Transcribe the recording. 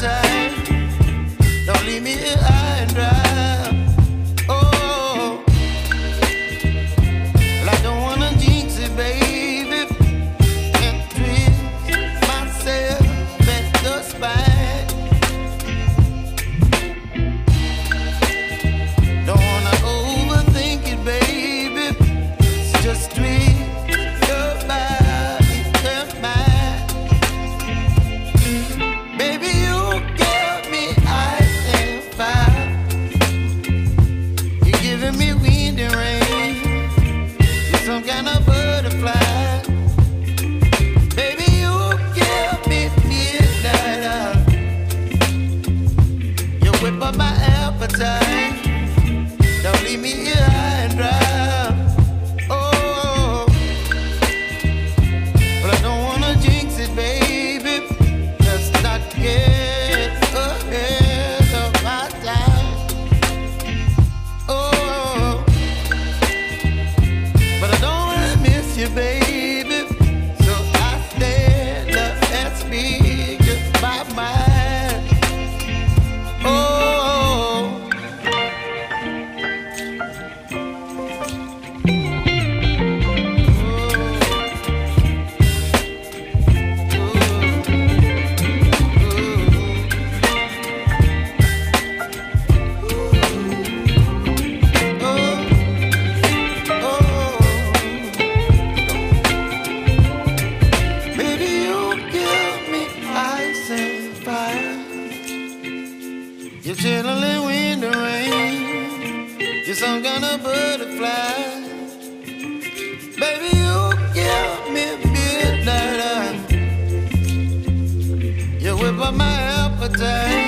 appetite. Don't leave me here high and dry. Oh, well, I don't wanna jinx it, baby, and twist myself at the spine. Don't wanna overthink it, baby. It's just twist your body and mine. Baby, you give me ice and fire. You're giving me wind and rain. You're some kind of butterfly. Baby, you give me midnight. You whip up my appetite. Don't leave me here high and dry. Oh, but I don't wanna jinx it, baby. Let's not get ahead of my time. Oh, but I don't wanna miss you, baby. So I stand up and speak just my mind. Oh. Baby, you give me ice and fire. You're chilling wind and rain. You're some kind of butterfly. Baby, you give me midnight. You whip up my appetite.